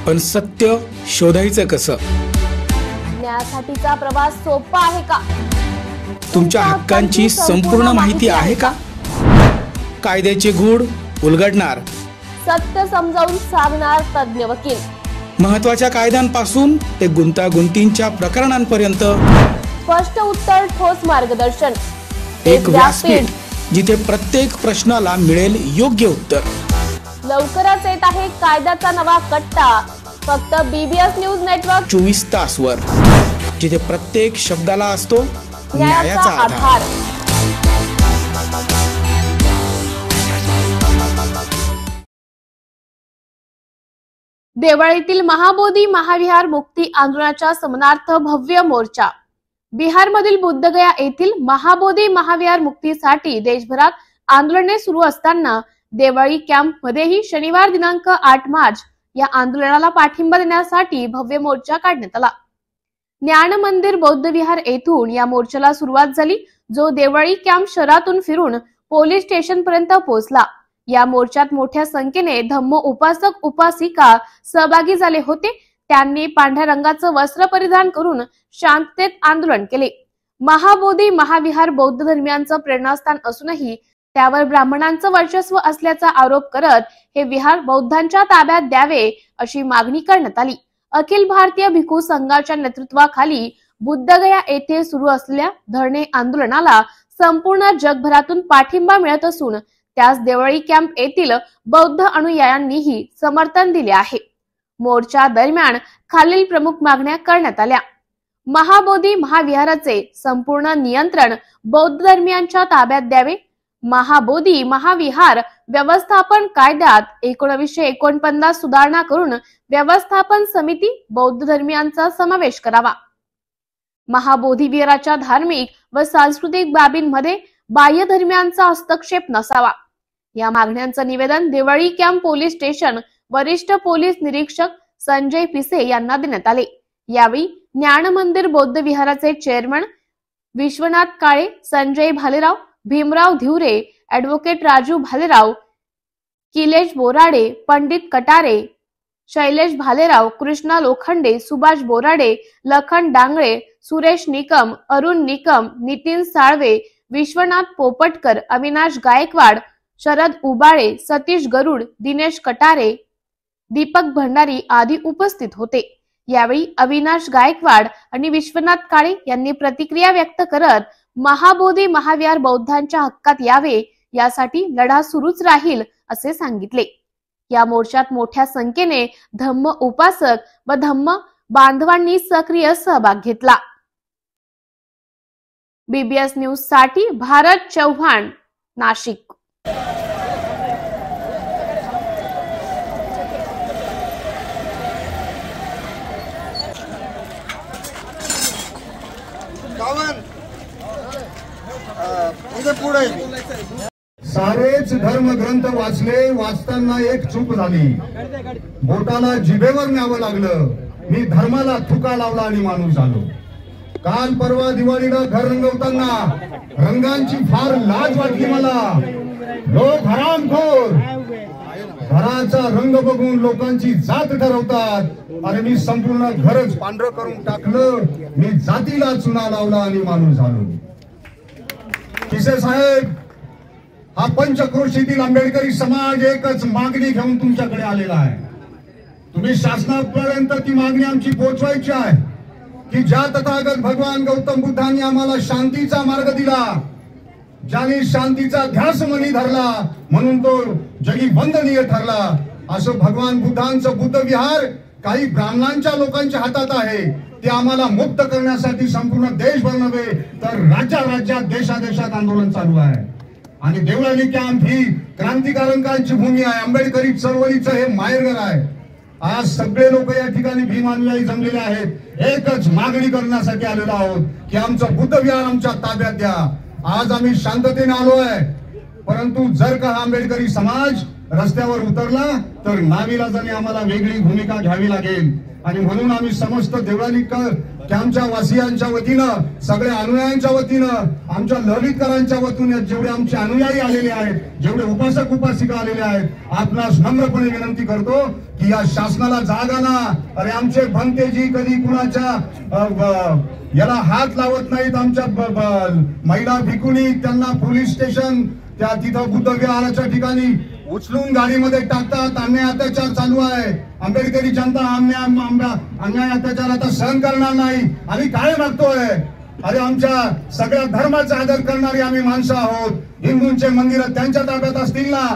पण सत्य शोधायचं कसं? न्यायासाठीचा प्रवास सोपा आहे का? तुमच्या हक्कांची संपूर्ण माहिती आहे का? कायद्याचे गूढ उलगडणार, सत्य समजावून सांगणार तज्ञ वकील, महत्त्वाच्या कायद्यांपासून ते गुंतागुंतींच्या प्रकरणांपर्यंत स्पष्ट उत्तर, ठोस मार्गदर्शन, एक व्यासपीठ जिथे प्रत्येक प्रश्नाला मिळेल योग्य उत्तर. लवकरच येत आहे कायद्याचा नवा कट्टा, फक्त BBS न्यूज नेटवर्क 24 तासवर, जिथे प्रत्येक शब्दाला असतो न्यायाचा आधार. देवळीतील महाबोधी महाविहार मुक्ती आंदोलनाच्या समनार्थ भव्य मोर्चा. बिहारमधील बुद्धगया येथील महाबोधी महाविहार मुक्तीसाठी देशभरात आंदोलने सुरू असताना देवळी कॅम्प मध्येही शनिवार दिनांक 8 मार्च या आंदोलनाला पाठिंबा देण्यासाठी भव्य मोर्चा काढण्यात आला. ज्ञान मंदिर बौद्ध विहार येथून या मोर्चाला सुरुवात झाली, जो देवळी कॅम्प शहरातून फिरून पोलीस स्टेशन पर्यंत पोहोचला. या मोर्चात मोठ्या संख्येने धम्म उपासक उपासिका सहभागी झाले होते. त्यांनी पांढऱ्या रंगाचं वस्त्र परिधान करून शांततेत आंदोलन केले. महाबोधी महाविहार बौद्ध धर्मियांचं प्रेरणास्थान असूनही त्यावर ब्राह्मणांचं वर्चस्व असल्याचा आरोप करत हे विहार बौद्धांच्या ताब्यात द्यावे अशी मागणी करण्यात आली. अखिल भारतीय भिक्खू संघाच्या नेतृत्वाखाली बुद्धगया येथे सुरू असलेल्या धरणे आंदोलनाला संपूर्ण जगभरातून पाठिंबा मिळत असून त्यास देवळी कॅम्प येथील बौद्ध अनुयायांनीही समर्थन दिले आहे. मोर्चा दरम्यान खालील प्रमुख मागण्या करण्यात आल्या. महाबोधी महाविहाराचे संपूर्ण नियंत्रण बौद्ध धर्मियांच्या ताब्यात द्यावे. महाबोधी महाविहार व्यवस्थापन कायद्यात 1949 सुधारणा करून व्यवस्थापन समिती बौद्ध धर्मियांचा समावेश करावा. महाबोधी विहाराच्या धार्मिक व सांस्कृतिक बाबींमध्ये बाह्य धर्मियांचा हस्तक्षेप नसावा. या मागण्यांचं निवेदन देवळी कॅम्प पोलीस स्टेशन वरिष्ठ पोलीस निरीक्षक संजय पिसे यांना देण्यात आले. यावेळी ज्ञान मंदिर बौद्ध विहाराचे चेअरमन विश्वनाथ काळे, संजय भालेराव, भीमराव धिवरे, ऍडव्होकेट राजू भालेराव, किलेश बोराडे, पंडित कटारे, शैलेश भालेराव, कृष्णा लोखंडे, सुभाष बोराडे, लखन डांगळे, सुरेश निकम, अरुण निकम, नितीन साळवे, विश्वनाथ पोपटकर, अविनाश गायकवाड, शरद उबाळे, सतीश गरुड, दिनेश कटारे, दीपक भंडारी आदी उपस्थित होते. यावेळी अविनाश गायकवाड आणि विश्वनाथ काळे यांनी प्रतिक्रिया व्यक्त करत महाबोधी महाविहार बौद्धांच्या हक्कात यावे यासाठी लढा सुरूच राहील असे सांगितले. या मोर्चात मोठ्या संख्येने धम्म उपासक व धम्म बांधवांनी सक्रिय सहभाग घेतला. BBS न्यूज साठी भारत चव्हाण, नाशिक. सारेच धर्मग्रंथ वाचले, वाचताना एक चूक झाली. बोटाला जिभेवर न्यावं लागलं. मी धर्माला थुका लावला आणि माणूस झालो. काल परवा दिवाळीला घर रंगवताना रंगांची फार लाज वाटली मला. लोक हरामखोर, घराचा रंग बघून लोकांची जात ठरवतात आणि मी संपूर्ण घरच पांढरं करून टाकलं. मी जातीला चुना लावला आणि माणूस झालो. पिसे साहेब, हा पंचक्रोशीतील आंबेडकरी समाज एकच मागणी घेऊन तुमच्याकडे आलेला आहे. तुम्ही शासनापर्यंत ती मागणी आमची पोहोचवायची आहे की ज्या तथागत भगवान गौतम बुद्धांनी आम्हाला शांतीचा मार्ग दिला, ज्याने शांतीचा ध्यास मनी धरला म्हणून तो जगी वंदनीय ठरला, असं भगवान बुद्धांचं बुद्ध विहार काही ब्राह्मणांच्या लोकांच्या हातात आहे. ते आम्हाला मुक्त करण्यासाठी संपूर्ण देशभर नव्हे तर राज्यात देशादेशात आंदोलन चालू आहे. आणि देवळी कॅम्प ही क्रांतिकारकांची भूमी आहे. आंबेडकरी चळवळीचं हे माहेरघर आहे. आज सगळे लोक या ठिकाणी भीम अनुयायी जमलेले आहेत. एकच मागणी करण्यासाठी आलेलो आहोत की आमचं बुद्ध विहार आमच्या ताब्यात द्या. आज आम्ही शांततेने आलो आहे, परंतु जर का आंबेडकरी समाज रस्त्यावर उतरला तर नाविलाजाने आम्हाला वेगळी भूमिका घ्यावी लागेल. आणि म्हणून आम्ही समस्त देवळी कॅम्पच्या वासियांच्या वतीनं, सगळ्या अनुयायांच्या वतीनं, आमच्या ललितकरांच्या वतीनं जेवढे आमचे अनुयायी आलेले आहेत, जेवढे उपासक उपासिका आलेले आहेत, आपणास नम्रपणे विनंती करतो की या शासनाला जाग आणा. अरे आमचे भंतेजी कधी कुणाच्या याला हात लावत नाहीत. आमच्या महिला भिकुनी त्यांना पोलीस स्टेशन त्या तिथं बुद्ध विहाराच्या ठिकाणी उचलून गाडीमध्ये टाकतात. अन्याय अत्याचार चालू आहे. आंबेडकरी जनता अन्याय अत्याचार आता सहन करणार नाही. आम्ही काय मागतोय? अरे आमच्या सगळ्या धर्माचा आदर करणारी आम्ही माणसं आहोत. हिंदूंचे मंदिर त्यांच्या ताब्यात असतील ना?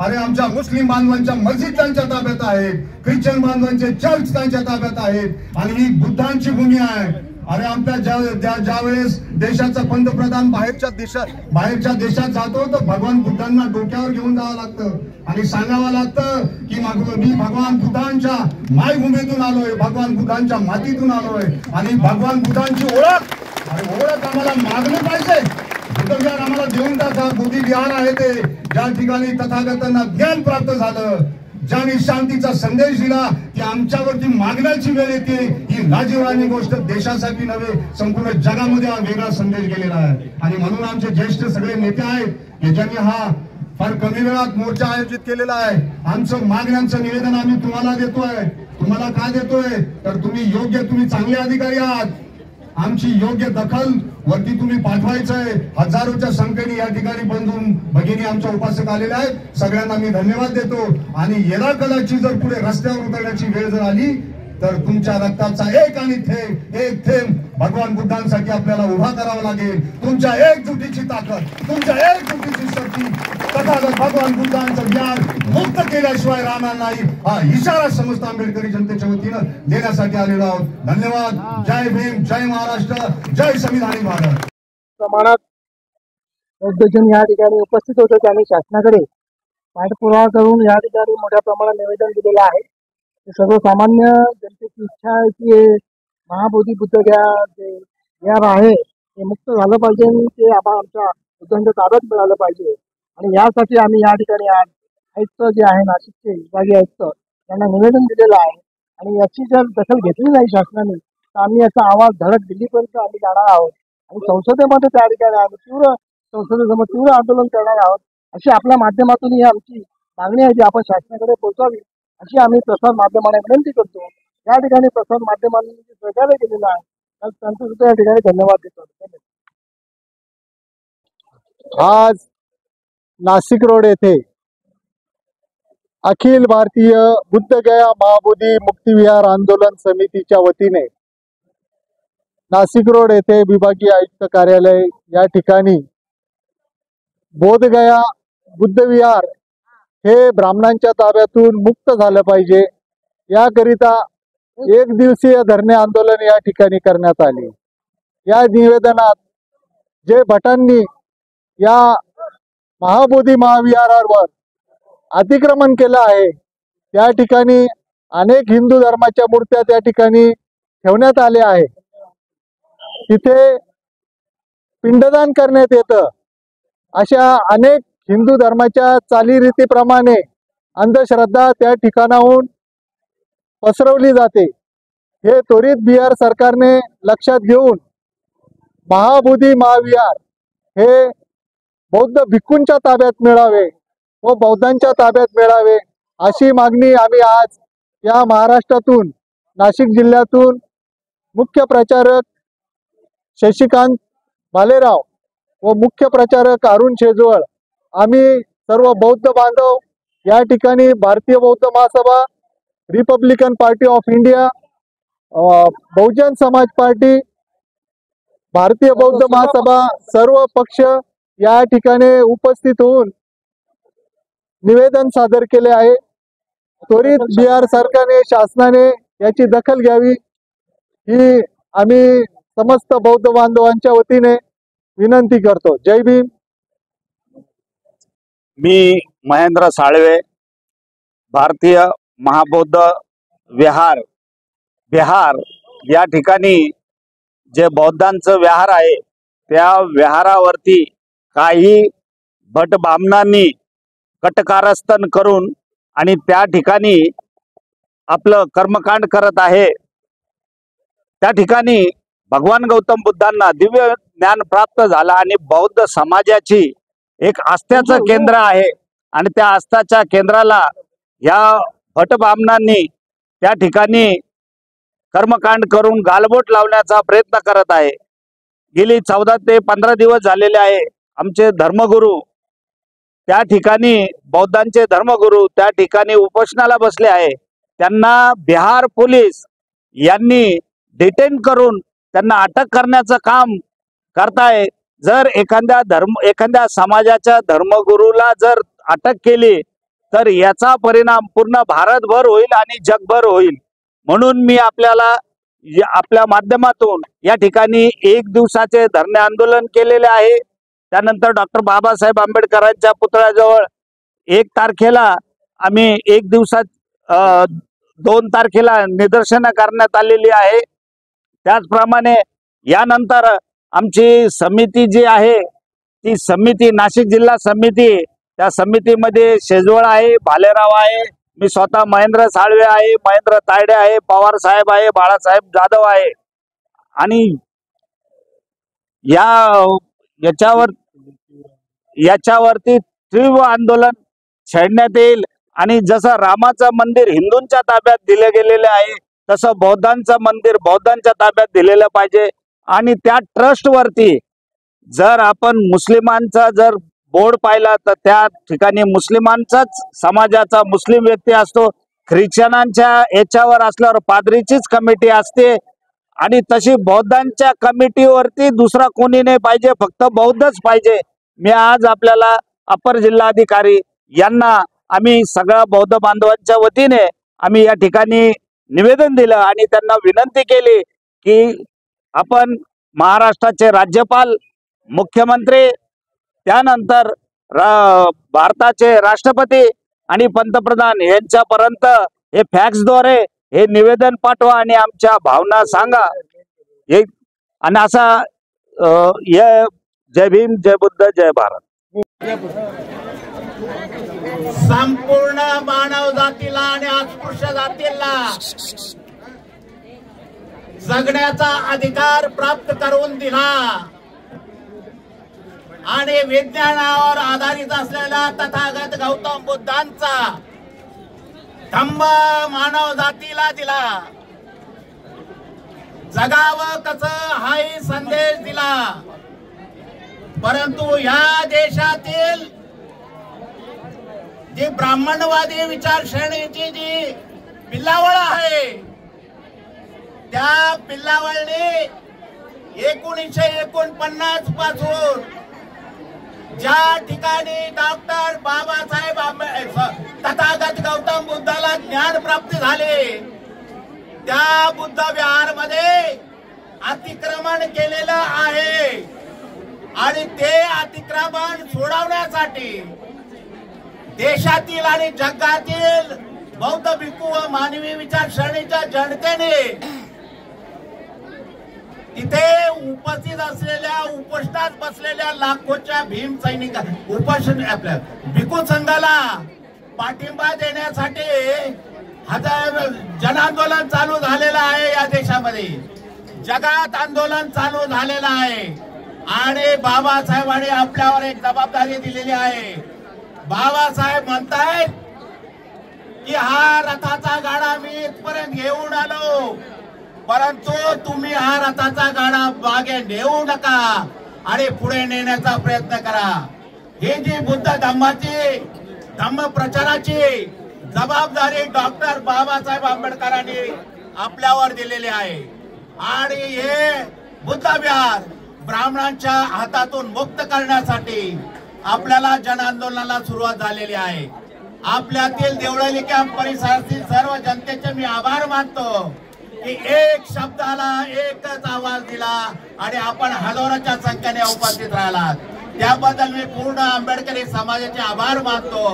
अरे आमच्या मुस्लिम बांधवांच्या मस्जिद त्यांच्या ताब्यात आहेत, ख्रिश्चन बांधवांचे चर्च त्यांच्या ताब्यात आहेत आणि ही बुद्धांची भूमी आहे. अरे आमच्या ज्या वेळेस देशाचा पंतप्रधान बाहेरच्या देशात जातो तर भगवान बुद्धांना डोक्यावर घेऊन जावं लागतं आणि सांगावं लागतं की मी भगवान बुद्धांच्या मायभूमीतून आलोय, भगवान बुद्धांच्या मातीतून आलोय आणि भगवान बुद्धांची ओळख आम्हाला मागली पाहिजे. बुद्ध विहार आम्हाला देऊन टाका. बोधी विहार आहे ते ज्या ठिकाणी तथागतांना ज्ञान प्राप्त झालं, ज्याने शांतीचा संदेश दिला, की आमच्यावरती मागण्याची वेळ येते. ही लाजिरवाणी गोष्ट देशासाठी नव्हे संपूर्ण जगामध्ये हा वेगळा संदेश गेलेला आहे. आणि म्हणून आमचे ज्येष्ठ सगळे नेते आहेत की ज्यांनी हा फार कमी वेळात मोर्चा आयोजित केलेला आहे. आमचं मागण्यांचं निवेदन आम्ही तुम्हाला देतोय. तुम्हाला का देतोय? तर तुम्ही चांगले अधिकारी आहात. आमची योग्य दखल वरती तुम्ही पाठवायचंय. हजारोच्या संख्येने या ठिकाणी बंधून भगिनी आमच्या उपासक आलेल्या आहेत. सगळ्यांना मी धन्यवाद देतो. आणि येरा कलाची जर पुढे रस्त्यावर उतरण्याची वेळ जर आली तर तुमच्या रक्ताचा एक थेंब भगवान बुद्धांसाठी आपल्याला उभा करावा लागेल. तुमच्या एकजुटीची ताकद, तुमच्या एकजुटीची शक्ती तथागत भगवान बुद्धांचं ज्ञान मुक्त केल्याशिवाय राहणार नाही. हा इशारा समस्त आंबेडकरी जनतेच्या वतीनं देण्यासाठी आलेलो आहोत. धन्यवाद. जय भीम, जय महाराष्ट्र, जय संविधानी भारत. प्रमाणात बौद्धजन या ठिकाणी उपस्थित होते. त्यांनी शासनाकडे पाठपुरावा करून या ठिकाणी मोठ्या प्रमाणात निवेदन दिलेलं आहे. सर्वसामान्य जनतेची इच्छा आहे की महाबोधी बुद्ध विहार आहे ते मुक्त झालं पाहिजे आणि ते आमच्या बुद्धांच्या ताब्यात मिळालं पाहिजे. आणि यासाठी आम्ही या ठिकाणी आज आयुक्त जे आहे नाशिकचे विभागीय आयुक्त त्यांना निवेदन दिलेलं आहे. आणि याची जर दखल घेतली नाही शासनाने तर आम्ही याचा आवाज धडक दिल्लीपर्यंत आम्ही जाणार आहोत आणि संसदेमध्ये त्या ठिकाणी आम्ही संसदेसमोर तीव्र आंदोलन करणार आहोत. अशी आपल्या माध्यमातून ही आमची मागणी आहे जी आपण शासनाकडे पोहोचावी अशी आम्ही प्रसार माध्यमांना विनंती करतो. या ठिकाणी प्रसार माध्यमांनी सहकार्य केलेलं आहे त्यांचं सुद्धा या ठिकाणी धन्यवाद देतो. आज नाशिक रोड येथे अखिल भारतीय बुद्धगया महाबोधी मुक्तिविहार आंदोलन समितीच्या वतीने नाशिक रोड येथे विभागीय आयुक्त कार्यालय या ठिकाणी बोधगया बुद्धविहार हे ब्राह्मणांच्या ताब्यातून मुक्त झालं पाहिजे याकरिता एक दिवसीय धरणे आंदोलन या ठिकाणी करण्यात आले. या निवेदनात जे भटांनी या महाबोधी महाविहारावर अतिक्रमण केलं आहे त्या ठिकाणी अनेक हिंदू धर्माच्या मूर्त्या त्या ठिकाणी ठेवण्यात आल्या आहे. तिथे पिंडदान करण्यात येतं. अशा अनेक हिंदू धर्माच्या चालीरीतीप्रमाणे अंधश्रद्धा त्या ठिकाणाहून पसरवली जाते. हे त्वरित बिहार सरकारने लक्षात घेऊन महाबोधी महाविहार हे बौद्ध भिक्खूंच्या ताब्यात मिळावे व बौद्धांच्या ताब्यात मिळावे अशी मागणी आम्ही आज या महाराष्ट्रातून नाशिक जिल्ह्यातून मुख्य प्रचारक शशिकांत भालेराव व मुख्य प्रचारक अरुण शेजवळ आम्ही सर्व बौद्ध बांधव या ठिकाणी भारतीय बौद्ध महासभा, Republican party of India, Bahujan Samaj party, भारतीय बौद्ध महासभा सर्व पक्ष या ठिकाणी उपस्थित होऊन निवेदन सादर केले आहे. त्वरित बिहार सरकारने शासनाने याची दखल घ्यावी ही आम्ही समस्त बौद्ध बांधवांच्या वतीने विनंती करतो. जय भीम. मी महेंद्र साळवे, भारतीय महाबौद्ध विहार बिहार या ठिकाणी जे बौद्धांचं विहार आहे त्या विहारावरती काही भट बामणांनी कटकारस्थान करून आणि त्या ठिकाणी आपलं कर्मकांड करत आहे. त्या ठिकाणी भगवान गौतम बुद्धांना दिव्य ज्ञान प्राप्त झालं आणि बौद्ध समाजाची एक आस्थेचं केंद्र आहे आणि त्या आस्थाच्या केंद्राला या भटबामणांनी त्या ठिकाणी कर्मकांड करून गालबोट लावण्याचा प्रयत्न करत आहे। गेली 14 ते 15 दिवस झालेले आहे। आमचे धर्मगुरू त्या ठिकाणी, बौद्धांचे धर्मगुरू त्या ठिकाणी उपोषणाला बसले आहे। त्यांना बिहार पोलीस यांनी डिटेन करून त्यांना अटक करण्याचं काम करताय। जर एखाद्या समाजाच्या धर्मगुरूला जर अटक केली तर याचा परिणाम पूर्ण भारतभर होईल आणि जगभर होईल। म्हणून मी आपल्या माध्यमातून या ठिकाणी 1 दिवसाचे धरणे आंदोलन केलेले आहे। त्यानंतर डॉक्टर बाबासाहेब आंबेडकरांच्या पुतळ्याजवळ 1 तारखेला आम्ही 1 दिवसात 2 तारखेला निदर्शनं करण्यात आलेली आहे। त्याचप्रमाणे यानंतर आमची समिती जी आहे ती समिती नाशिक जिल्हा समिती, त्या समितीमध्ये शेजवळ आहे, भालेराव आहे, मी स्वतः महेंद्र साळवे आहे, महेंद्र तायडे आहे, पवार साहेब आहे, बाळासाहेब जाधव आहे आणि याच्यावरती तीव्र आंदोलन छेडण्यात येईल। आणि जसं रामाचं मंदिर हिंदूंच्या ताब्यात दिले गेलेले आहे तसं बौद्धांचं मंदिर बौद्धांच्या ताब्यात दिलेलं पाहिजे। आणि त्या ट्रस्टवरती जर आपण मुस्लिमांचा जर बोर्ड पाहिला तर त्या ठिकाणी मुस्लिमांचाच समाजाचा मुस्लिम व्यक्ती असतो, ख्रिश्चनांच्या याच्यावर असल्यावर पादरीचीच कमिटी असते आणि तशी बौद्धांच्या कमिटीवरती दुसरा कोणी नाही पाहिजे, फक्त बौद्धच पाहिजे। मी आज आपल्याला अपर जिल्हाधिकारी यांना आम्ही सगळ्या बौद्ध बांधवांच्या वतीने आम्ही या ठिकाणी निवेदन दिलं आणि त्यांना विनंती केली की आपण महाराष्ट्राचे राज्यपाल, मुख्यमंत्री, त्यानंतर भारताचे राष्ट्रपती आणि पंतप्रधान यांच्यापर्यंत हे फॅक्सद्वारे हे निवेदन पाठवा आणि आमच्या भावना सांगा। आणि असा जय भीम, जय बुद्ध, जय भारत। संपूर्ण मानव जातीला आणि अस्पृश्य जातीला जगण्याचा अधिकार प्राप्त करून दिला आणि विज्ञानावर आधारित असलेला तथागत गौतम बुद्धांचा धम्म मानव जातीला दिला। जगावं कसं हाही संदेश दिला। परंतु या देशातील जी ब्राह्मणवादी विचारसरणीची जी पिल्लावळ आहे त्या पिल्लावळने 1949 पासून ज्या ठिकाणी डॉक्टर बाबासाहेब तथागत गौतम बुद्धाला ज्ञान प्राप्त झाले त्या बुद्ध विहार मध्ये अतिक्रमण केलेलं आहे आणि ते अतिक्रमण सोडवण्यासाठी देशातील आणि जगातील बौद्ध भिक्खू व मानवी विचारसरणीच्या जनतेने तिथे उपस्थित असलेल्या उपोषणात बसलेल्या लाखोच्या भीम सैनिक उपोषण आपल्या भिक्खू संघाला पाठिंबा देण्यासाठी जन आंदोलन चालू झालेलं आहे। या देशामध्ये जगात आंदोलन चालू झालेलं आहे आणि बाबासाहेबांनी आपल्यावर एक जबाबदारी दिलेली आहे। बाबासाहेब म्हणतायत की हा रथाचा गाडा मी इथपर्यंत घेऊन आलो, परंतु तुम्ही हा रथाचा गाडा मागे नेऊ नका आणि पुढे नेण्याचा प्रयत्न करा। ही जी बुद्ध धम्म प्रचाराची जबाबदारी डॉक्टर बाबासाहेब आंबेडकरांनी आपल्यावर दिलेली आहे आणि हे बुद्ध विहार ब्राह्मणांच्या हातातून मुक्त करण्यासाठी आपल्याला जन आंदोलनाला सुरुवात झालेली आहे। आपल्यातील देवळाली कॅम्प परिसरातील सर्व जनतेचे मी आभार मानतो की एक शब्दाला एकच आवाज दिला आणि आपण हजारोच्या संख्येने उपस्थित राहिलात, त्याबद्दल मी पूर्ण आंबेडकरी समाजाचे आभार मानतो।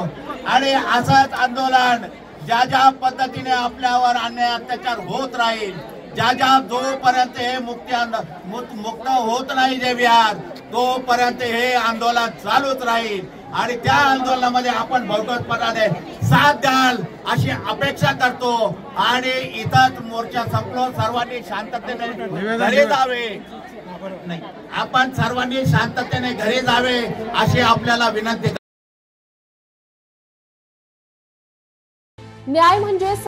आणि असंच आंदोलन ज्या पद्धतीने आपल्यावर अन्याय अत्याचार होत राहील, जोपर्यंत हे मुक्त होत नाही जे विहार, तोपर्यंत हे आंदोलन चालूच राहील। आणि त्या आंदोलनामध्ये आपण भरघोसपणाने साथ द्याल अशी अपेक्षा करतो। आणि इथंच मोर्चा संपलो, सर्वांनी शांततेने घरी जावे, नाही आपण सर्वांनी शांततेने घरी जावे अशी आपल्याला विनंती। न्याय म्हणजे